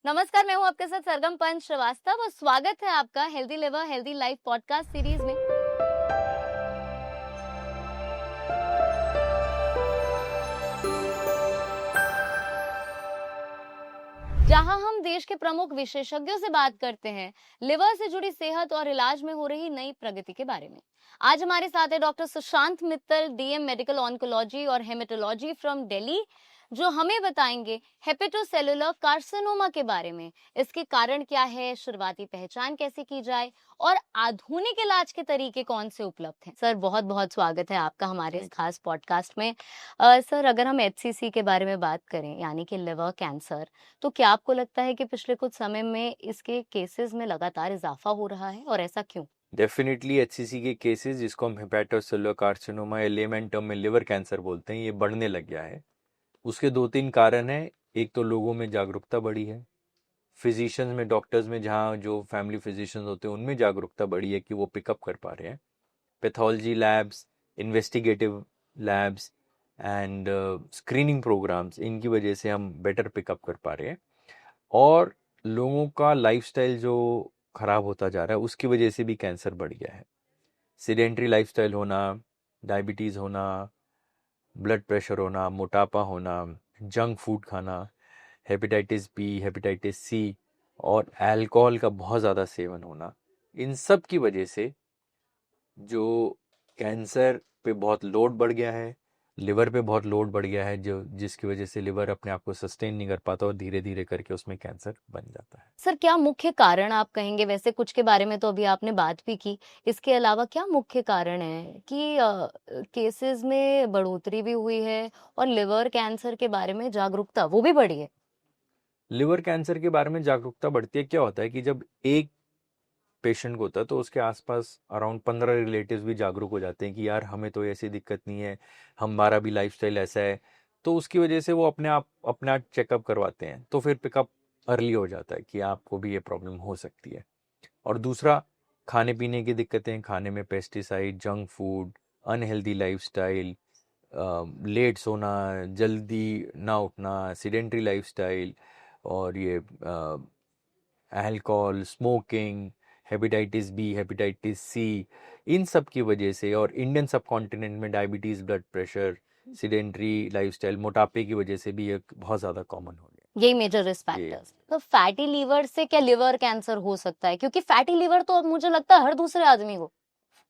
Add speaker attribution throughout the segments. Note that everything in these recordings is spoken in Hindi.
Speaker 1: नमस्कार, मैं हूँ आपके साथ सरगम पंच श्रीवास्तव और स्वागत है आपका healthy liver healthy life podcast series में। जहां हम देश के प्रमुख विशेषज्ञों से बात करते हैं लिवर से जुड़ी सेहत और इलाज में हो रही नई प्रगति के बारे में। आज हमारे साथ है doctor Sushant Mittal, DM medical oncology और हेमेटोलॉजी फ्रॉम दिल्ली, जो हमें बताएंगे हेपेटोसेलुलर कार्सिनोमा के बारे में। इसके कारण क्या है, शुरुआती पहचान कैसे की जाए और आधुनिक इलाज के तरीके कौन से उपलब्ध हैं। सर, बहुत बहुत स्वागत है आपका हमारे इस खास पॉडकास्ट में। सर, अगर हम एचसीसी के बारे में बात करें यानी कि लिवर कैंसर, तो क्या आपको लगता है कि पिछले कुछ समय में इसके केसेस में लगातार इजाफा हो रहा है और ऐसा क्यों?
Speaker 2: डेफिनेटली एचसीसी के केसेस, जिसको हम हेपेटोसेलुलर कार्सिनोमा या लेमैन टर्म में लिवर कैंसर बोलते हैं, ये बढ़ने लग गया है। उसके दो तीन कारण हैं। एक तो लोगों में जागरूकता बढ़ी है, फिजिशियंस में, डॉक्टर्स में, जहाँ जो फैमिली फिजिशियंस होते हैं उनमें जागरूकता बढ़ी है कि वो पिकअप कर पा रहे हैं। Pathology labs, investigative labs and screening programmes, इनकी वजह से हम बेटर पिकअप कर पा रहे हैं। और लोगों का लाइफस्टाइल जो खराब होता जा रहा है, उसकी वजह से भी कैंसर बढ़ गया है। सीडेंट्री लाइफस्टाइल होना, डायबिटीज़ होना, ब्लड प्रेशर होना, मोटापा होना, जंक फूड खाना, हेपेटाइटिस बी, हेपेटाइटिस सी और अल्कोहल का बहुत ज़्यादा सेवन होना, इन सब की वजह से जो कैंसर पे बहुत लोड बढ़ गया है, लिवर पे बहुत लोड बढ़ गया है, जो जिसकी वजह से लिवर अपने आप को सस्टेन नहीं कर पाता और धीरे धीरे करके उसमें कैंसर बन जाता है।
Speaker 1: सर, क्या मुख्य कारण आप कहेंगे? वैसे कुछ के बारे में तो अभी आपने बात भी की, इसके अलावा क्या मुख्य कारण है कि केसेस में बढ़ोतरी भी हुई है और लिवर कैंसर के बारे में जागरूकता वो भी बढ़ी है?
Speaker 2: लिवर कैंसर के बारे में जागरूकता बढ़ती है। क्या होता है कि जब एक पेशेंट को होता है तो उसके आसपास अराउंड 15 रिलेटिव्स भी जागरूक हो जाते हैं कि यार हमें तो ऐसी दिक्कत नहीं है, हमारा भी लाइफस्टाइल ऐसा है। तो उसकी वजह से वो अपना चेकअप करवाते हैं, तो फिर पिकअप अर्ली हो जाता है कि आपको भी ये प्रॉब्लम हो सकती है। और दूसरा, खाने पीने की दिक्कतें, खाने में pesticide, junk food, unhealthy lifestyle, late सोना, जल्दी ना उठना, सीडेंट्री लाइफस्टाइल, और ये alcohol, smoking, hepatitis B, hepatitis C, इन सब की वजह से, और इंडियन सबकॉन्टिनेंट में diabetes, blood pressure, sedentary lifestyle, मोटापे की वजह से भी ये बहुत ज़्यादा कॉमन हो गया।
Speaker 1: यही मेजर रिस्क
Speaker 2: ये
Speaker 1: फैक्टर्स। तो फैटी लीवर से क्या लिवर कैंसर हो सकता है? क्योंकि फैटी लीवर तो अब मुझे लगता है हर दूसरे आदमी को।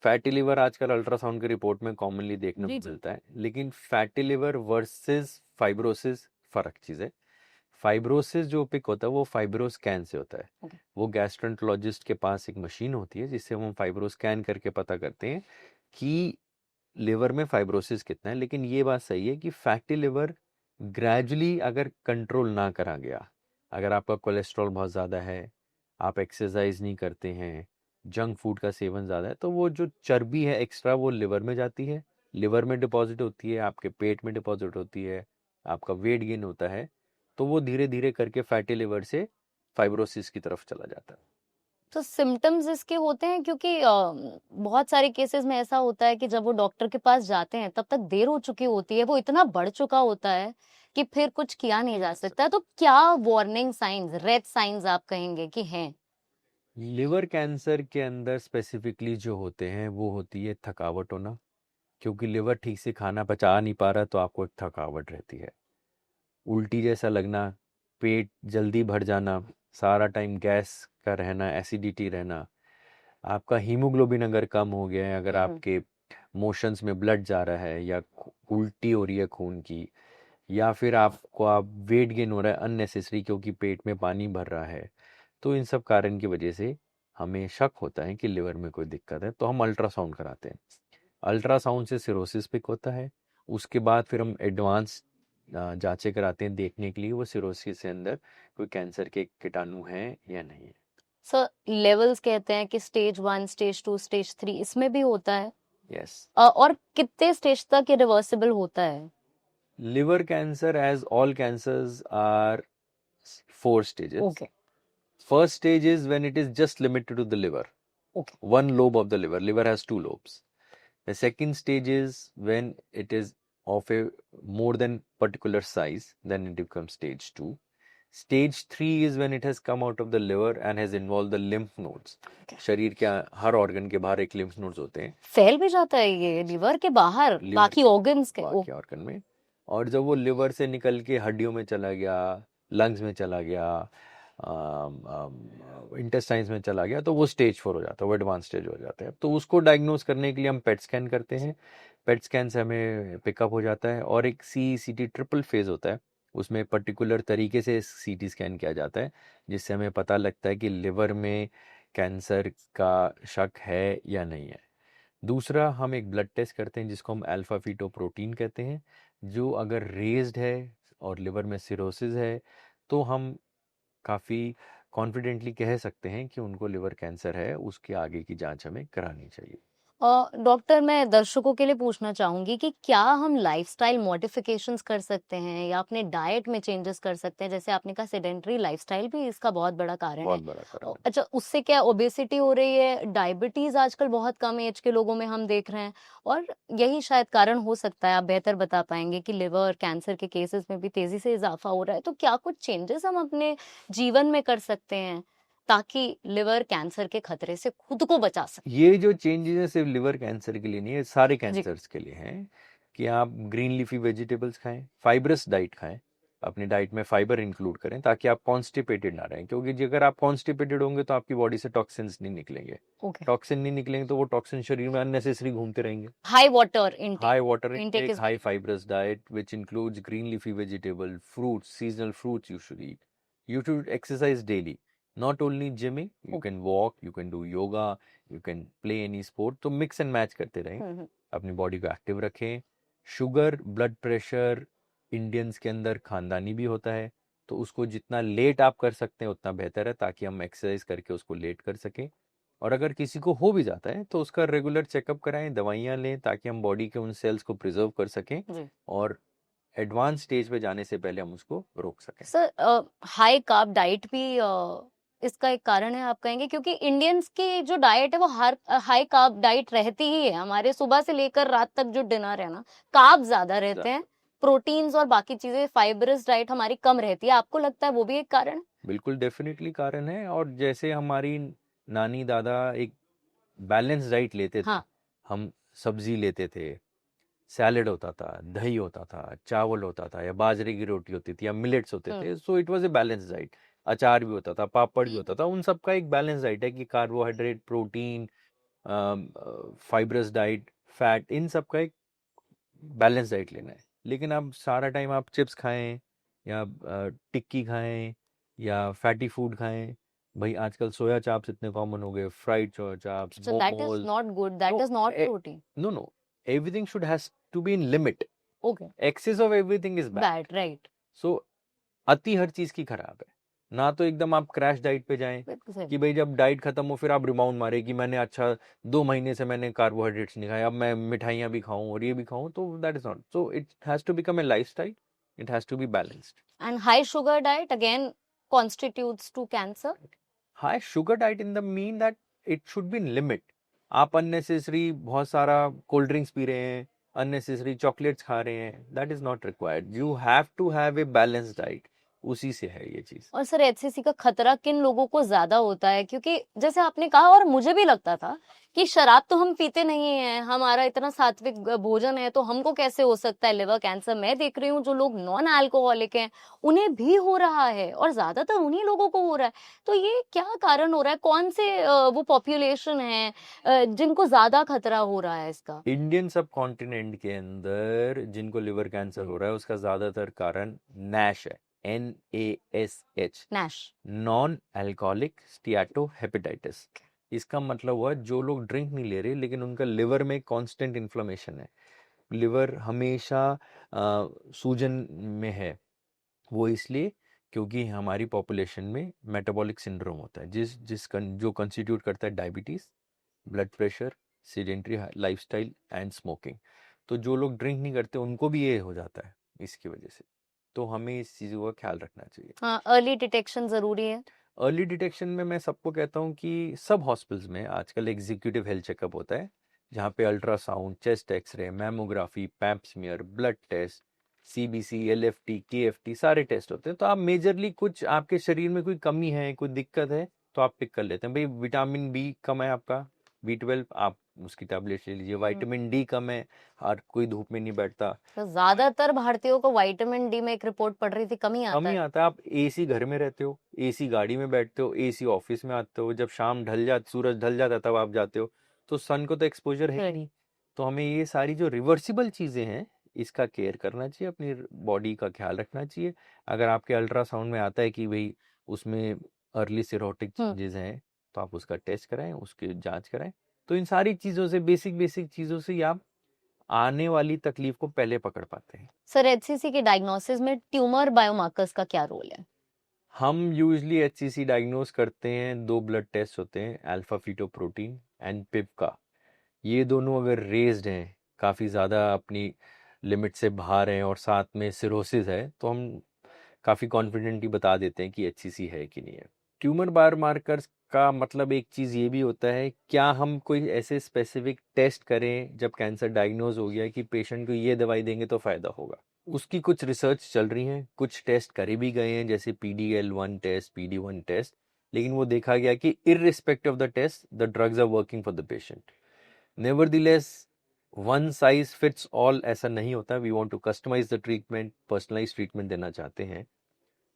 Speaker 2: फैटी लिवर आजकल अल्ट्रासाउंड की रिपोर्ट में कॉमनली देखने को मिलता है, लेकिन फैटी लिवर वर्सेस फाइब्रोसिस फर्क चीज़ है। फाइब्रोसिस जो पिक होता है वो फाइब्रो स्कैन से होता है।
Speaker 1: Okay.
Speaker 2: वो गैस्ट्रोएंटरोलॉजिस्ट के पास एक मशीन होती है जिससे हम फाइब्रो स्कैन करके पता करते हैं कि लिवर में फाइब्रोसिस कितना है। लेकिन ये बात सही है कि फैटी लिवर ग्रेजुअली अगर कंट्रोल ना करा गया, अगर आपका कोलेस्ट्रॉल बहुत ज़्यादा है, आप एक्सरसाइज नहीं करते हैं, जंक फूड का सेवन ज़्यादा है, तो वो जो चर्बी है एक्स्ट्रा वो लिवर में जाती है, लिवर में डिपॉजिट होती है, आपके पेट में डिपॉजिट होती है, आपका वेट गेन होता है, तो वो धीरे धीरे करके फैटी लिवर से फाइब्रोसिस की तरफ चला जाता है।
Speaker 1: तो सिम्टम्स इसके होते हैं क्योंकि बहुत सारे केसेस में ऐसा होता है कि जब वो डॉक्टर के पास जाते हैं तब तक देर हो चुकी होती है, वो इतना बढ़ चुका होता है कि फिर कुछ किया नहीं जा सकता। तो क्या वार्निंग साइंस, रेड साइंस आप कहेंगे कि हैं?
Speaker 2: लिवर कैंसर के अंदर स्पेसिफिकली जो होते हैं वो होती है थकावट होना, क्योंकि लिवर ठीक से खाना पचा नहीं पा रहा तो आपको एक थकावट रहती है। उल्टी जैसा लगना, पेट जल्दी भर जाना, सारा टाइम गैस का रहना, एसिडिटी रहना, आपका हीमोग्लोबिन अगर कम हो गया है, अगर आपके मोशंस में ब्लड जा रहा है, या उल्टी हो रही है खून की, या फिर आप वेट गेन हो रहा है अननेसेसरी क्योंकि पेट में पानी भर रहा है, तो इन सब कारण की वजह से हमें शक होता है कि लिवर में कोई दिक्कत है, तो हम अल्ट्रासाउंड कराते हैं। अल्ट्रासाउंड से सिरोसिस पिक होता है। उसके बाद फिर हम एडवांस जांचें कराते हैं देखने के लिए वो सिरोसिस के अंदर कोई कैंसर के कीटाणु हैं या नहीं है।
Speaker 1: सर, लेवल्स कहते हैं कि स्टेज 1, स्टेज 2, स्टेज 3, इसमें भी होता है?
Speaker 2: यस।
Speaker 1: और कितने स्टेज तक ये रिवर्सिबल होता है?
Speaker 2: Liver cancer, as all cancers, are 4 stages.
Speaker 1: Okay.
Speaker 2: First stage is when it is just limited to the liver,
Speaker 1: okay.
Speaker 2: one lobe of the liver. Liver has 2 lobes. The second stage is when it is of a more than particular size, then it becomes stage 2. Stage 3 is when it has come out of the liver and has involved the lymph nodes.
Speaker 1: Okay.
Speaker 2: शरीर के हर ऑर्गन के बाहर एक lymph nodes होते हैं,
Speaker 1: फैल भी जाता है ये लिवर के बाहर
Speaker 2: लिवर
Speaker 1: बाकी ऑर्गन्स के?
Speaker 2: बाकी ऑर्गन में, और जब वो लिवर से निकल के हड्डियों में चला गया, लंग्स में चला गया, इंटेस्टाइन्स में चला गया, तो वो स्टेज 4 हो जाता है, वो एडवांस स्टेज हो जाता है। तो उसको डायग्नोज करने के लिए हम पेट स्कैन करते हैं। पेट स्कैन से हमें पिकअप हो जाता है, और एक CECT ट्रिपल फेज होता है, उसमें पर्टिकुलर तरीके से CT स्कैन किया जाता है, जिससे हमें पता लगता है कि लिवर में कैंसर का शक है या नहीं है। दूसरा, हम एक ब्लड टेस्ट करते हैं जिसको हम अल्फा फीटोप्रोटीन कहते हैं, जो अगर रेज्ड है और लिवर में सिरोसिस है, तो हम काफ़ी कॉन्फिडेंटली कह सकते हैं कि उनको लिवर कैंसर है, उसके आगे की जांच हमें करानी चाहिए।
Speaker 1: डॉक्टर, मैं दर्शकों के लिए पूछना चाहूंगी कि क्या हम लाइफस्टाइल मॉडिफिकेशंस कर सकते हैं या अपने डाइट में चेंजेस कर सकते हैं? जैसे आपने कहा सेडेंटरी लाइफस्टाइल भी इसका बहुत बड़ा कारण
Speaker 2: बहुत
Speaker 1: है।
Speaker 2: बड़ा कारण है।
Speaker 1: अच्छा, उससे क्या ओबेसिटी हो रही है? डायबिटीज आजकल बहुत कम एज के लोगों में हम देख रहे हैं, और यही शायद कारण हो सकता है। आप बेहतर बता पाएंगे कि लिवर कैंसर के केसेस में भी तेजी से इजाफा हो रहा है, तो क्या कुछ चेंजेस हम अपने जीवन में कर सकते हैं ताकि लिवर कैंसर के खतरे से खुद को बचा सकें?
Speaker 2: ये जो चेंजेस है सिर्फ लिवर कैंसर के लिए नहीं है, सारे
Speaker 1: जी।
Speaker 2: कैंसर्स के लिए हैं, कि आप ग्रीन लीफी वेजिटेबल्स खाएं, फाइब्रस डाइट खाएं, अपनी डाइट में फाइबर इंक्लूड करें ताकि आप कॉन्स्टिपेटेड ना रहें, क्योंकि अगर आप कॉन्स्टिपेटेड होंगे तो आपकी बॉडी से टॉक्सिन्स नहीं निकलेंगे।
Speaker 1: ओके।
Speaker 2: टॉक्सिन नहीं निकलेंगे तो वो टॉक्सिन शरीर में अननेसेसरी घूमते रहेंगे।
Speaker 1: High water
Speaker 2: High water
Speaker 1: intake
Speaker 2: intake,
Speaker 1: is
Speaker 2: high fibrous diet, which includes green leafy vegetable, fruits, seasonal fruits you should eat. You should exercise daily. Not only gymming, you
Speaker 1: Okay.
Speaker 2: can walk, you can do yoga, you can play any sport. तो mix and match करते रहें, अपनी बॉडी को एक्टिव रखें। शुगर, ब्लड प्रेशर इंडियंस के अंदर खानदानी भी होता है, तो उसको जितना लेट आप कर सकते हैं उतना बेहतर है, ताकि हम एक्सरसाइज करके उसको लेट कर सकें। और अगर किसी को हो भी जाता है तो उसका रेगुलर चेकअप कराएं, दवाइयाँ लें, ताकि हम बॉडी के उन सेल्स को प्रिजर्व कर सकें
Speaker 1: जी।
Speaker 2: और एडवांस स्टेज पे जाने से पहले हम उसको रोक सकें।
Speaker 1: सर, हाई कार्ब डाइट भी इसका एक कारण है आप कहेंगे? क्योंकि इंडियंस की जो डाइट है वो हर हाई कार्ब डाइट रहती ही है। हमारे सुबह से लेकर रात तक जो डिनर है ना, कार्ब ज्यादा रहते हैं, प्रोटीन्स और बाकी चीजें, फाइबरस डाइट हमारी कम रहती है। आपको लगता है वो भी एक कारण?
Speaker 2: बिल्कुल डेफिनेटली कारण है। और जैसे हमारी नानी दादा एक बैलेंस डाइट लेते थे,
Speaker 1: हाँ।
Speaker 2: हम सब्जी लेते थे, सैलेड होता था, दही होता था, चावल होता था, या बाजरे की रोटी होती थी, या मिलेट्स होते थे, so it was a balance diet. अचार भी होता था, पापड़ भी होता था, उन सब का एक बैलेंस डाइट है कि carbohydrate, protein, fibrous diet, fat, इन सब का एक बैलेंस डाइट लेना है। लेकिन अब सारा टाइम आप चिप्स खाएं, या टिक्की खाएं, या फैटी फूड खाएं। भाई आजकल सोया चाप्स इतने कॉमन हो गए, fried soya chops,
Speaker 1: So that is
Speaker 2: momos.
Speaker 1: not good. That is not protein.
Speaker 2: No, everything should has to be in limit.
Speaker 1: Okay.
Speaker 2: Excess of everything is bad.
Speaker 1: Bad, right.
Speaker 2: So अति हर चीज की खराब है। ना तो एकदम आप क्रैश डाइट पे जाएं
Speaker 1: बिल्कुल सही।
Speaker 2: कि भाई जब डाइट खत्म हो फिर आप रिबाउंड मारे कि मैंने 2 महीने से मैंने कार्बोहाइड्रेट्स नहीं खाए, अब मैं मिठाइयाँ भी खाऊं और ये भी खाऊं, तो that is not. So it has to become a lifestyle, it has to be balanced.
Speaker 1: And high sugar diet again constitutes to cancer?
Speaker 2: High sugar diet in the mean that it should be in limit. आप अननेसेसरी बहुत सारा कोल्ड ड्रिंक्स पी रहे हैं, अननेसेसरी चॉकलेट्स खा रहे हैं, that is not required. You have to have a balanced diet, उसी से है ये चीज।
Speaker 1: और सर, एचसीसी का खतरा किन लोगों को ज्यादा होता है? क्योंकि जैसे आपने कहा, और मुझे भी लगता था कि शराब तो हम पीते नहीं है, हमारा इतना सात्विक भोजन है, तो हमको कैसे हो सकता है लिवर कैंसर? मैं देख रही हूँ जो लोग नॉन अल्कोहलिक हैं उन्हें भी हो रहा है, और ज्यादातर उन्हीं लोगों को हो रहा है। तो ये क्या कारण हो रहा है? कौन से वो पॉपुलेशन है जिनको ज्यादा खतरा हो रहा है इसका?
Speaker 2: इंडियन सब कॉन्टिनेंट के अंदर जिनको लिवर कैंसर हो रहा है उसका ज्यादातर कारण नैश है, NASH,
Speaker 1: नैश,
Speaker 2: नॉन अल्कोहलिक स्टियाटोहेपेटाइटिस। इसका मतलब हुआ जो लोग ड्रिंक नहीं ले रहे लेकिन उनका लिवर में कांस्टेंट इन्फ्लेमेशन है, लिवर हमेशा सूजन में है। वो इसलिए क्योंकि हमारी पॉपुलेशन में मेटाबॉलिक सिंड्रोम होता है, जो कंस्टिट्यूट करता है diabetes, blood pressure, sedentary lifestyle and smoking. तो जो लोग ड्रिंक नहीं करते उनको भी ये हो जाता है इसकी वजह से। तो हमें इस चीज़ों का ख्याल रखना चाहिए।
Speaker 1: हाँ, अर्ली डिटेक्शन जरूरी है।
Speaker 2: अर्ली डिटेक्शन में मैं सबको कहता हूँ कि सब हॉस्पिटल्स में आजकल एग्जीक्यूटिव हेल्थ चेकअप होता है, जहाँ पे ultrasound, chest x-ray, mammography, pap smear, blood test, CBC, LFT, KFT सारे टेस्ट होते हैं। तो आप मेजरली कुछ आपके शरीर में कोई कमी है, कोई दिक्कत है, तो आप पिक कर लेते हैं। भाई विटामिन बी कम है आपका, B12, आप उसकी टैबलेट ले लीजिए। विटामिन डी कम है, हर कोई धूप में नहीं बैठता,
Speaker 1: तो ज्यादातर भारतीयों को विटामिन डी में एक रिपोर्ट पढ़ रही थी कमी
Speaker 2: कम
Speaker 1: आता
Speaker 2: ही
Speaker 1: है।
Speaker 2: आता है। आप AC घर में रहते हो, AC गाड़ी में बैठते हो, AC ऑफिस में आते हो, जब शाम ढल जाता, सूरज ढल जाता है तब आप जाते हो, तो सन को तो एक्सपोजर है ही नहीं। तो हमें ये सारी जो रिवर्सिबल चीज़ें हैं, इसका केयर करना चाहिए, अपनी बॉडी का ख्याल रखना चाहिए। अगर आपके अल्ट्रासाउंड में आता है कि भाई उसमें अर्ली सिरोटिक चेंजेस हैं, तो आप उसका टेस्ट कराएं, उसकी जांच कराएं। तो इन सारी चीज़ों से, बेसिक चीज़ों से ही आप आने वाली तकलीफ को पहले पकड़ पाते हैं।
Speaker 1: सर HCC के डायग्नोसिस में ट्यूमर बायोमार्कर्स का क्या रोल है?
Speaker 2: हम यूजली HCC डायग्नोज करते हैं, 2 ब्लड टेस्ट होते हैं, अल्फा फीटोप्रोटीन एंड पिप का। ये दोनों अगर रेज्ड हैं, काफ़ी ज़्यादा अपनी लिमिट से बाहर हैं और साथ में सिरोसिस है, तो हम काफ़ी कॉन्फिडेंटली बता देते हैं कि HCC है कि नहीं है। ट्यूमर बायोमार्कर्स का मतलब एक चीज़ ये भी होता है, क्या हम कोई ऐसे स्पेसिफिक टेस्ट करें जब कैंसर डायग्नोज हो गया कि पेशेंट को ये दवाई देंगे तो फ़ायदा होगा। उसकी कुछ रिसर्च चल रही हैं, कुछ टेस्ट करे भी गए हैं, जैसे PDL1 टेस्ट, PD1 टेस्ट, लेकिन वो देखा गया कि irrespective of the test the drugs are working for the patient. Nevertheless one size fits all ऐसा नहीं होता। We want to customise the treatment, personalise treatment देना चाहते हैं।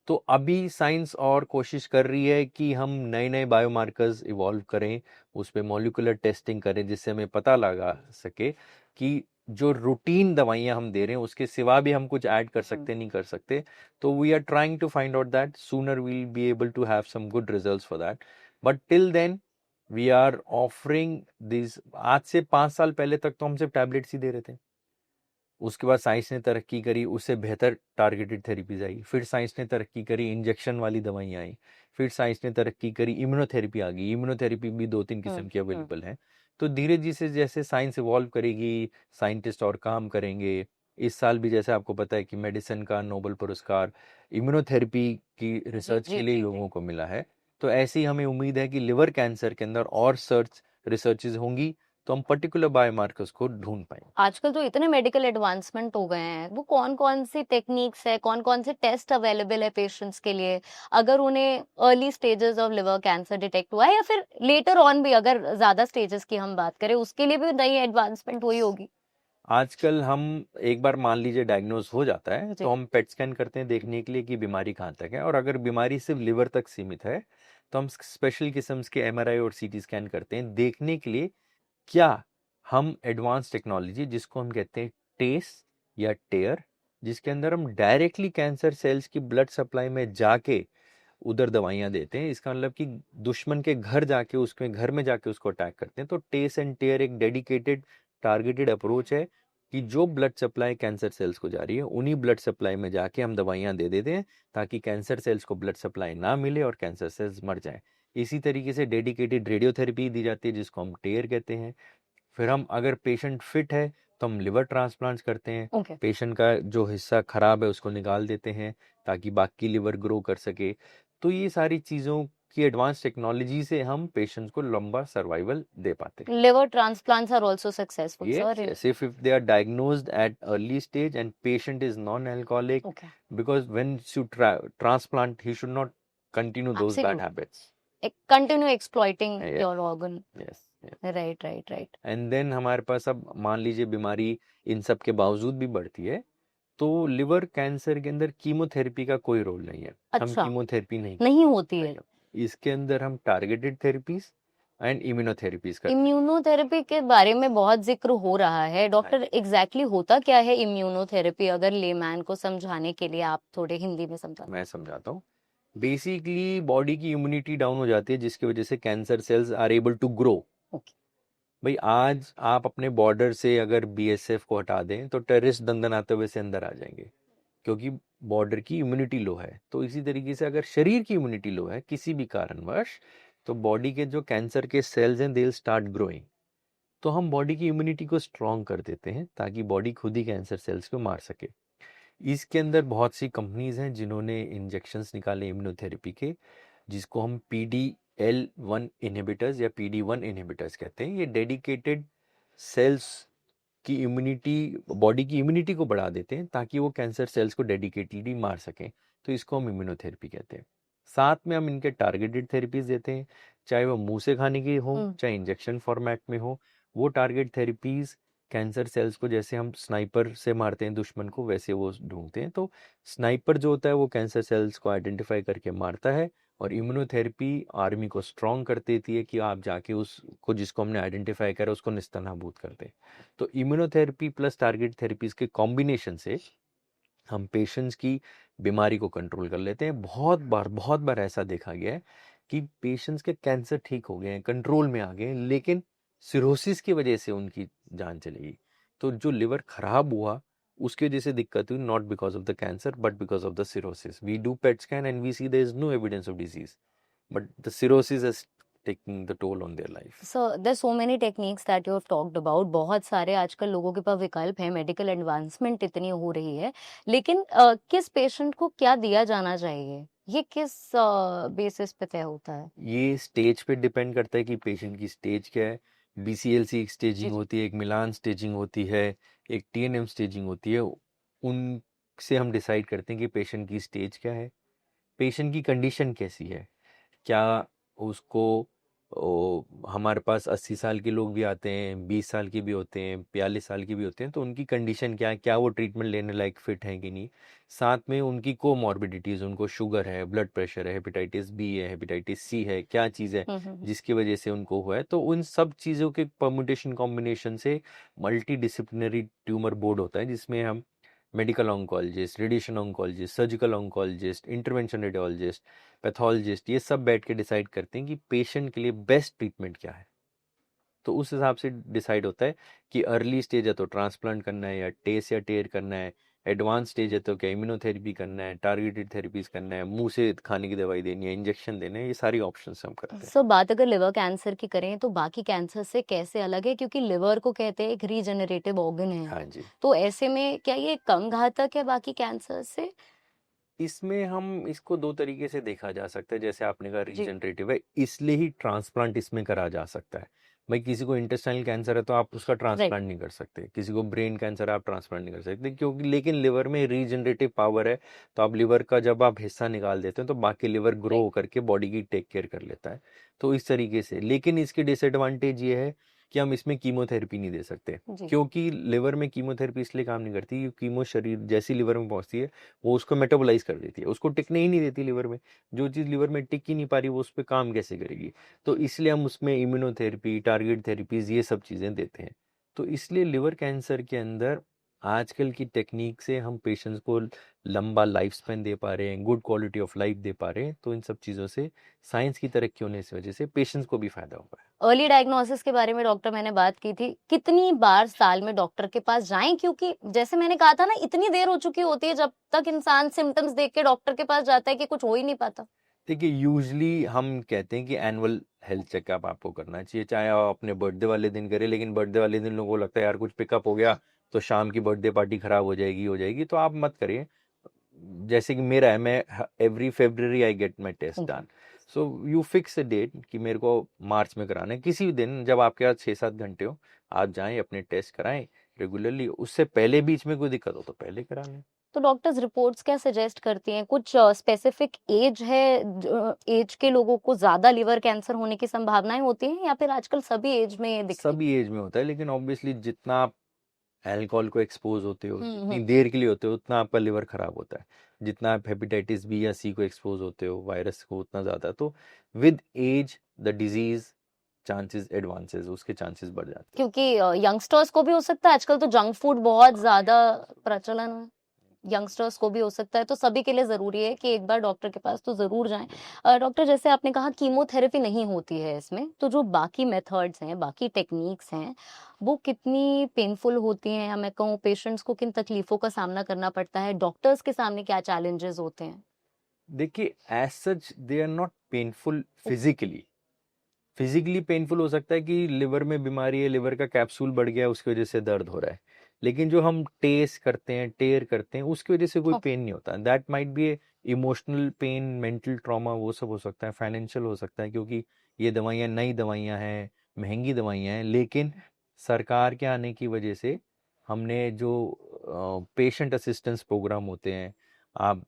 Speaker 2: तो अभी साइंस और कोशिश कर रही है कि हम नए नए बायोमार्कर्स इवॉल्व करें, उस पर मॉलिक्यूलर टेस्टिंग करें, जिससे हमें पता लगा सके कि जो रूटीन दवाइयां हम दे रहे हैं उसके सिवा भी हम कुछ ऐड कर सकते नहीं कर सकते। तो we are trying to find out that, sooner we will be able to have some good results for that. But till then we are offering this. आज से 5 साल पहले तक तो हम सिर्फ टैबलेट्स ही दे रहे थे। उसके बाद साइंस ने तरक्की करी, उससे बेहतर टारगेटेड थेरेपीज आई। फिर साइंस ने तरक्की करी, इंजेक्शन वाली दवाइयाँ आई। फिर साइंस ने तरक्की करी, इम्यूनोथेरेपी आ गई। इम्यूनोथेरेपी भी 2-3 किस्म की अवेलेबल है। तो धीरे धीरे से जैसे साइंस इवॉल्व करेगी, साइंटिस्ट और काम करेंगे। इस साल भी जैसे आपको पता है कि मेडिसिन का नोबेल पुरस्कार इम्यूनोथेरेपी की रिसर्च के लिए लोगों को मिला है। तो ऐसी ही हमें उम्मीद है कि लिवर कैंसर के अंदर और रिसर्चेज होंगी, तो हम पर्टिकुलर बायोमार्कर्स को ढूंढ पाएंगे।
Speaker 1: आजकल तो इतने मेडिकल एडवांसमेंट हो गए हैं, वो कौन कौन सी टेक्निक्स है, कौन कौन से टेस्ट अवेलेबल है पेशेंट्स के लिए, अगर उन्हें early stages of liver cancer detect हुआ है, या फिर लेटर ऑन भी अगर ज्यादा स्टेजेस की हम बात करें, उसके लिए भी नई एडवांसमेंट हुई होगी?
Speaker 2: आजकल हम एक बार मान लीजिए डायग्नोज हो जाता है, तो हम पेट स्कैन करते हैं देखने के लिए कि बीमारी कहाँ तक है। और अगर बीमारी सिर्फ लिवर तक सीमित है, तो हम स्पेशल किस्म के MRI और CT स्कैन करते हैं देखने के लिए क्या हम एडवांस टेक्नोलॉजी, जिसको हम कहते हैं टेस या टेयर, जिसके अंदर हम डायरेक्टली कैंसर सेल्स की ब्लड सप्लाई में जाके उधर दवाइयां देते हैं। इसका मतलब कि दुश्मन के घर जाके, उसके घर में जाके उसको अटैक करते हैं। तो टेस एंड टेयर एक डेडिकेटेड टारगेटेड अप्रोच है कि जो ब्लड सप्लाई कैंसर सेल्स को जा रही है, उन्हीं ब्लड सप्लाई में जाके हम दवाइयां दे देते हैं, ताकि कैंसर सेल्स को ब्लड सप्लाई ना मिले और कैंसर सेल्स मर जाएं। इसी तरीके से डेडिकेटेड रेडियोथेरेपी दी जाती है, जिसको हम टेयर कहते हैं। फिर हम, अगर पेशेंट फिट है, तो हम लिवर ट्रांसप्लांट करते हैं। पेशेंट का जो हिस्सा खराब है उसको निकाल देते हैं, ताकि बाकी लिवर ग्रो कर सके। तो ये सारी चीज़ों की एडवांस टेक्नोलॉजी से हम पेशेंट्स को लंबा सर्वाइवल दे पाते हैं।
Speaker 1: Liver transplants are also successful,
Speaker 2: Yes,
Speaker 1: sir?
Speaker 2: yes. If they are diagnosed at early stage and patient is non-alcoholic, because when you transplant, he should not continue those bad
Speaker 1: Absolutely.
Speaker 2: habits.
Speaker 1: Continue exploiting
Speaker 2: Yes,
Speaker 1: your organ.
Speaker 2: yes, yes.
Speaker 1: Right right right.
Speaker 2: And then हमारे पास अब मान लीजिए बीमारी इन सब के बावजूद भी बढ़ती है, तो लिवर कैंसर के अंदर कीमोथेरेपी का कोई रोल नहीं है। हम कीमोथेरेपी नहीं
Speaker 1: होती है।
Speaker 2: इसके अंदर हम टारगेटेड थेरेपीज एंड इम्यूनोथेरेपीज करते हैं।
Speaker 1: इम्यूनोथेरेपी के बारे में बहुत जिक्र हो रहा है डॉक्टर, एग्जैक्टली होता क्या है इम्यूनोथेरेपी? अगर लेमैन को समझाने के लिए आप थोड़े हिंदी में समझा।
Speaker 2: मैं समझाता हूँ। बेसिकली बॉडी की इम्यूनिटी डाउन हो जाती है, जिसकी वजह से cancer cells are able to grow. भाई आज आप अपने बॉर्डर से अगर BSF को हटा दें, तो टेररिस्ट दंदनाते हुए से अंदर आ जाएंगे, क्योंकि बॉर्डर की इम्यूनिटी लो है। तो इसी तरीके से अगर शरीर की इम्यूनिटी लो है किसी भी कारणवश, तो बॉडी के जो कैंसर के सेल्स हैं, दे विल स्टार्ट ग्रोइंग। तो हम बॉडी की इम्यूनिटी को स्ट्रॉन्ग कर देते हैं, ताकि बॉडी खुद ही कैंसर सेल्स को मार सके। इसके अंदर बहुत सी कंपनीज हैं जिन्होंने इंजेक्शंस निकाले इम्यूनोथेरेपी के, जिसको हम PDL1 इनहिबिटर्स या PD1 इनहिबिटर्स कहते हैं। ये डेडिकेटेड सेल्स की इम्यूनिटी, बॉडी की इम्यूनिटी को बढ़ा देते हैं ताकि वो कैंसर सेल्स को डेडिकेटेडली मार सकें। तो इसको हम इम्यूनोथेरेपी कहते हैं। साथ में हम इनके टारगेटेड थेरेपीज देते हैं, चाहे वो मुंह से खाने की हो
Speaker 1: हम्म।
Speaker 2: चाहे इंजेक्शन फॉर्मेट में हो। वो टारगेट थेरेपीज कैंसर सेल्स को जैसे हम स्नाइपर से मारते हैं दुश्मन को, वैसे वो ढूंढते हैं। तो स्नाइपर जो होता है वो कैंसर सेल्स को आइडेंटिफाई करके मारता है, और इम्यूनोथेरेपी आर्मी को स्ट्रॉन्ग कर देती है कि आप जाके उसको, जिसको हमने आइडेंटिफाई करा, उसको निस्तनाबूद कर दें। तो इम्यूनोथेरेपी प्लस टारगेट थेरेपीज के कॉम्बिनेशन से हम पेशेंट्स की बीमारी को कंट्रोल कर लेते हैं। बहुत बार ऐसा देखा गया है कि पेशेंट्स के कैंसर ठीक हो गए हैं, कंट्रोल में आ गए हैं, लेकिन सिरोसिस की वजह से उनकी जान चली गई। तो जो लिवर खराब हुआ उसकी वजह से दिक्कत हुई, not because of the cancer but because of the cirrhosis. We do PET scan and we see there is no evidence of disease, but the cirrhosis is taking the toll on their life.
Speaker 1: So there's so many techniques that you have talked about. बहुत सारे आजकल लोगों के पास विकल्प हैं, मेडिकल एडवांसमेंट इतनी हो रही है, लेकिन किस पेशेंट को क्या दिया जाना चाहिए, ये किस बेसिस पे तय होता है?
Speaker 2: ये स्टेज पे डिपेंड करता है कि पेशेंट की स्टेज क्या है। BCLC एक
Speaker 1: जी
Speaker 2: स्टेजिंग
Speaker 1: जी।
Speaker 2: होती है, एक मिलान स्टेजिंग होती है, एक TNM स्टेजिंग होती है। उनसे हम डिसाइड करते हैं कि पेशेंट की स्टेज क्या है, पेशेंट की कंडीशन कैसी है। क्या उसको हमारे पास 80 साल के लोग भी आते हैं, 20 साल के भी होते हैं, 42 साल के भी होते हैं। तो उनकी कंडीशन क्या है, क्या वो ट्रीटमेंट लेने लायक फिट है कि नहीं। साथ में उनकी कोमॉर्बिडिटीज़, उनको शुगर है, ब्लड प्रेशर है, हेपेटाइटिस बी है, हेपेटाइटिस सी है, क्या चीज़ है
Speaker 1: हम्म।
Speaker 2: जिसकी वजह से उनको हुआ है। तो उन सब चीज़ों के परमुटेशन कॉम्बिनेशन से मल्टी डिसिप्लिनरी ट्यूमर बोर्ड होता है, जिसमें हम medical oncologist, radiation oncologist, surgical oncologist, intervention radiologist, pathologist, ये सब बैठ के डिसाइड करते हैं कि पेशेंट के लिए बेस्ट ट्रीटमेंट क्या है। तो उस हिसाब से डिसाइड होता है कि अर्ली स्टेज है तो ट्रांसप्लांट करना है, या टेस या टेयर करना है। एडवांस स्टेज है तो क्या इम्यूनोथेरेपी करना है, टारगेटेड थेरेपीज करना है, मुंह से खाने की दवाई देनी है, इंजेक्शन देने हैं। ये सारी ऑप्शन हम करते हैं।
Speaker 1: सो बात अगर लिवर कैंसर की करें तो बाकी कैंसर से कैसे अलग है, क्योंकि लिवर को कहते हैं एक रीजनरेटिव ऑर्गन है,
Speaker 2: हाँ जी।
Speaker 1: तो ऐसे में क्या ये कम घातक है बाकी कैंसर से?
Speaker 2: इसमें हम इसको दो तरीके से देखा जा सकता है। जैसे आपने कहा
Speaker 1: जी
Speaker 2: रीजनरेटिव है, इसलिए ही ट्रांसप्लांट इसमें करा जा सकता है। भाई किसी को इंटेस्टाइनल कैंसर है तो आप उसका
Speaker 1: राइट।
Speaker 2: ट्रांसप्लांट नहीं कर सकते, किसी को ब्रेन कैंसर है आप ट्रांसप्लांट नहीं कर सकते, क्योंकि लेकिन लिवर में रीजनरेटिव पावर है। तो आप लिवर का जब आप हिस्सा निकाल देते हैं तो बाकी लिवर ग्रो
Speaker 1: राइट।
Speaker 2: करके बॉडी की टेक केयर कर लेता है। तो इस तरीके से, लेकिन इसकी डिसएडवांटेज ये है कि हम इसमें कीमोथेरेपी नहीं दे सकते,
Speaker 1: जी
Speaker 2: क्योंकि लिवर में कीमोथेरेपी इसलिए काम नहीं करती क्योंकि कीमो शरीर जैसी लिवर में पहुंचती है वो उसको मेटाबोलाइज कर देती है, उसको टिकने ही नहीं देती लिवर में। जो चीज़ लिवर में टिक ही नहीं पा रही वो उस पर काम कैसे करेगी। तो इसलिए हम उसमें इम्यूनोथेरेपी, टारगेट थेरेपीज, ये सब चीज़ें देते हैं। तो इसलिए लिवर कैंसर के अंदर आजकल की टेक्निक से हम पेशेंट्स को लंबा लाइफ स्पेन दे पा रहे हैं, गुड क्वालिटी ऑफ लाइफ दे पा रहे हैं। तो इन सब चीज़ों से, साइंस की तरक्की होने की वजह से पेशेंट्स को भी फायदा हो रहा है।
Speaker 1: अर्ली डायग्नोसिस के बारे में डॉक्टर मैंने बात की थी, कितनी बार साल में डॉक्टर के पास जाएं, क्योंकि जैसे मैंने कहा था ना, इतनी देर हो चुकी होती है जब तक इंसान सिम्टम्स देख के डॉक्टर के पास जाता है कि कुछ हो ही नहीं पाता।
Speaker 2: देखिए, यूजली हम कहते हैं कि एनुअल हेल्थ चेकअप आपको करना चाहिए, चाहे आप अपने बर्थडे वाले दिन करें। लेकिन बर्थडे वाले दिन लोगों को लगता है यार कुछ पिकअप हो गया तो शाम की बर्थडे पार्टी खराब हो जाएगी, तो आप मत करिए। जैसे कि मेरा है, मैं every February I get my test
Speaker 1: जी
Speaker 2: done. So you fix a date कि मेरे को मार्च में कराना है, किसी भी दिन जब आपके पास 6-7 घंटे हो, आप जाएं अपने टेस्ट कराएं रेगुलरली। उससे पहले बीच में कोई दिक्कत हो तो पहले करा लें।
Speaker 1: तो डॉक्टर्स रिपोर्ट्स क्या सजेस्ट करती हैं, कुछ स्पेसिफिक एज है, एज के लोगों को ज्यादा लिवर कैंसर होने की संभावनाएं होती हैं, या फिर आजकल सभी एज में ये दिखती
Speaker 2: सभी एज में होता है, लेकिन ऑब्वियसली जितना आप अल्कोहल को एक्सपोज होते हो,
Speaker 1: है?
Speaker 2: जितनी देर के लिए होते हो, उतना आपका लिवर खराब होता है। जितना आप हेपेटाइटिस बी या सी को एक्सपोज होते हो, वायरस को, उतना ज़्यादा। तो with as the disease chances advances, उसके चांसेस बढ़ जाते हैं।
Speaker 1: क्योंकि यंगस्टर्स को भी हो सकता है, आजकल तो जंक फूड बहुत ज्यादा प्रचलन है, यंगस्टर्स को भी हो सकता है, तो सभी के लिए जरूरी है कि एक बार डॉक्टर के पास तो जरूर जाएं। डॉक्टर, जैसे आपने कहा कीमोथेरेपी नहीं होती है इसमें, तो जो बाकी मेथड्स हैं, बाकी टेक्निक्स हैं, वो कितनी पेनफुल होती हैं, या मैं कहूँ पेशेंट्स को किन तकलीफों का सामना करना पड़ता है, डॉक्टर्स के सामने क्या चैलेंजेस होते हैं?
Speaker 2: देखिए, as such they are not painful physically painful हो सकता है कि लिवर में बीमारी है, लिवर का कैप्सूल बढ़ गया है, उसकी वजह से दर्द हो रहा है। लेकिन जो हम टेस करते हैं, टेयर करते हैं, उसकी वजह से कोई
Speaker 1: ओके।
Speaker 2: पेन नहीं होता। That might be emotional pain, mental trauma, वो सब हो सकता है, फाइनेंशियल हो सकता है, क्योंकि ये दवाइयाँ नई दवाइयाँ हैं, महंगी दवाइयाँ हैं। लेकिन सरकार के आने की वजह से हमने जो पेशेंट असिस्टेंस प्रोग्राम होते हैं, आप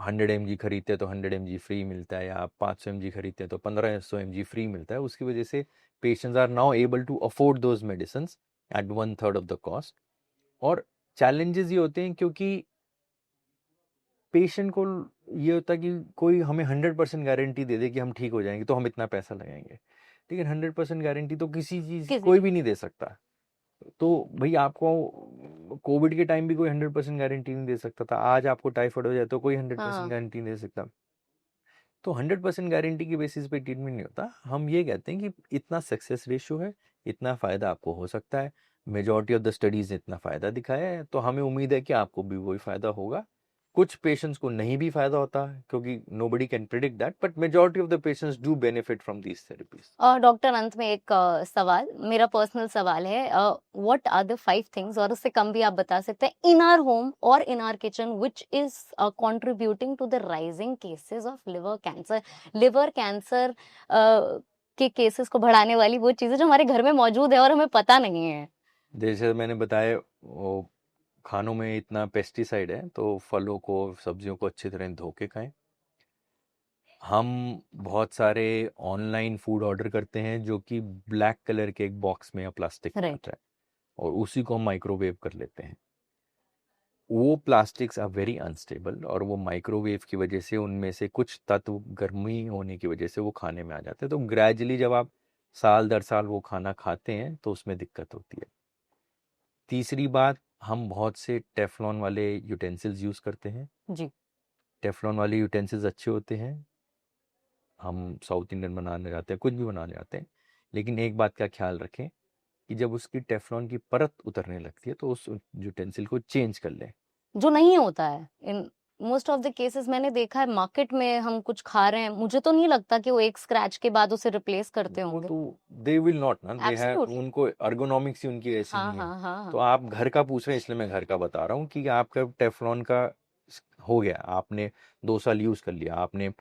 Speaker 2: 100 mg खरीदते हैं तो 100 mg फ्री मिलता है, या आप 500 mg खरीदते हैं तो 1500 mg फ्री मिलता है। उसकी वजह से patients are now able to afford those medicine at 1/3 of the cost. और चैलेंजेस ये होते हैं क्योंकि पेशेंट को ये होता है कि कोई हमें 100% गारंटी दे दे कि हम ठीक हो जाएंगे तो हम इतना पैसा लगाएंगे, लेकिन 100% गारंटी तो किसी चीज़
Speaker 1: किसी
Speaker 2: कोई भी नहीं दे सकता। तो भाई आपको कोविड के टाइम भी कोई 100% गारंटी नहीं दे सकता था, आज आपको टाइफाइड हो जाए तो कोई 100%
Speaker 1: हाँ
Speaker 2: गारंटी नहीं दे सकता। तो 100% गारंटी की बेसिस पे ट्रीटमेंट नहीं होता। हम ये कहते हैं कि इतना सक्सेस रेशियो है, इतना फ़ायदा आपको हो सकता है। मेजॉरिटी ऑफ द स्टडीज़ ने इतना फ़ायदा दिखाया है, तो हमें उम्मीद है कि आपको भी वही फ़ायदा होगा। कुछ पेशेंट्स को नहीं भी फ़ायदा होता है क्योंकि nobody can predict that, but majority of the patients do benefit from these therapies.
Speaker 1: और डॉक्टर अंत में एक सवाल, मेरा पर्सनल सवाल है, व्हाट आर द 5 थिंग्स, और उससे कम भी आप बता सकते हैं, इन आवर होम और in our kitchen which is contributing to the rising cases of liver cancer के केसेस को बढ़ाने वाली वो चीजें जो हमारे घर में मौजूद है और हमें पता नहीं है।
Speaker 2: जैसे मैंने बताया, वो खानों में इतना पेस्टिसाइड है, तो फलों को, सब्जियों को अच्छी तरह धो के खाएं। हम बहुत सारे ऑनलाइन फूड ऑर्डर करते हैं जो कि ब्लैक कलर के एक बॉक्स में या प्लास्टिक में
Speaker 1: राइट।
Speaker 2: आता है, और उसी को हम माइक्रोवेव कर लेते हैं। वो प्लास्टिक्स आर वेरी अनस्टेबल, और वो माइक्रोवेव की वजह से उनमें से कुछ तत्व गर्मी होने की वजह से वो खाने में आ जाते हैं। तो ग्रेजुअली जब आप साल दर साल वो खाना खाते हैं तो उसमें दिक्कत होती है। तीसरी बात, हम बहुत से टेफलॉन वाले यूटेंसिल्स यूज़ करते हैं।
Speaker 1: जी।
Speaker 2: टेफलॉन वाले यूटेंसिल्स अच्छे होते हैं, हम साउथ इंडियन बनाने जाते हैं, कुछ भी बनाने जाते हैं, लेकिन एक बात का ख्याल रखें कि जब उसकी टेफलॉन की परत उतरने लगती है तो उस यूटेंसिल को चेंज कर लें।
Speaker 1: जो नहीं होता है in most of the cases, मैंने देखा है मार्केट में हम कुछ खा रहे हैं, मुझे तो नहीं लगता कि वो एक स्क्रैच के बाद उसे रिप्लेस करते
Speaker 2: वो
Speaker 1: होंगे।
Speaker 2: तो दे विल नॉट ना, दे हैव,
Speaker 1: एब्सोल्युटली।
Speaker 2: उनको अर्गोनॉमिक्स ही उनकी ऐसी
Speaker 1: हाँ
Speaker 2: नहीं है।
Speaker 1: हाँ हाँ
Speaker 2: तो
Speaker 1: हाँ।
Speaker 2: आप घर का पूछ रहे हैं इसलिए मैं घर का बता रहा हूँ कि आपका टेफलॉन का हो गया, आपने 2 साल यूज कर लिया, आपने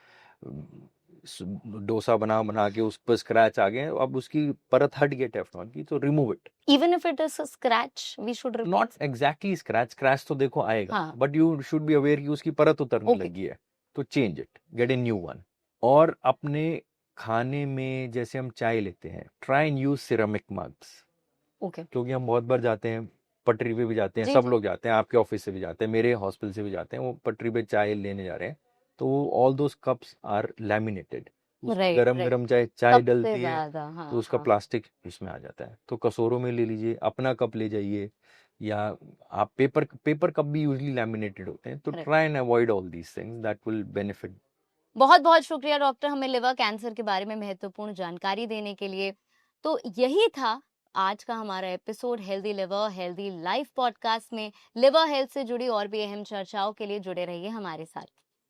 Speaker 2: डोसा बना बना के उस पर स्क्रैच आ गए, अब उसकी परत हट गई टेफलॉन की, तो remove it.
Speaker 1: Even if it is a scratch we should
Speaker 2: not
Speaker 1: replace.
Speaker 2: Exactly scratch, scratch तो देखो आएगा,
Speaker 1: हाँ।
Speaker 2: But you should be aware कि उसकी परत उतरने
Speaker 1: ओके।
Speaker 2: लगी है, तो change it, get a new one. और अपने खाने में जैसे हम चाय लेते हैं, try and use ceramic mugs,
Speaker 1: okay.
Speaker 2: क्योंकि हम बहुत बार जाते हैं, पटरी पे भी जाते हैं,
Speaker 1: जी
Speaker 2: सब
Speaker 1: जी।
Speaker 2: लोग जाते हैं, आपके ऑफिस से भी जाते हैं, मेरे हॉस्पिटल से भी जाते हैं, वो पटरी पे चाय लेने जा रहे हैं, तो all those cups are laminated, उसमें
Speaker 1: राइट
Speaker 2: गरम
Speaker 1: राइट।
Speaker 2: गरम चाय
Speaker 1: सबसे
Speaker 2: डलती है
Speaker 1: ज्यादा
Speaker 2: तो
Speaker 1: हाँ
Speaker 2: उसका
Speaker 1: हाँ।
Speaker 2: प्लास्टिक इसमें आ जाता है। तो कसौरों में ले लीजिए, अपना कप ले जाइए, या आप पेपर कप भी यूजली लैमिनेटेड होते हैं, तो
Speaker 1: right.
Speaker 2: Try and avoid all these things, that will benefit.
Speaker 1: बहुत बहुत शुक्रिया डॉक्टर, हमें लिवर कैंसर के बारे में महत्वपूर्ण जानकारी देने के लिए। तो यही था आज का हमारा episode healthy liver healthy life podcast में। लिवर हेल्थ से जुड़ी और भी अहम चर्चाओं के लिए जुड़े रहिए हमारे साथ।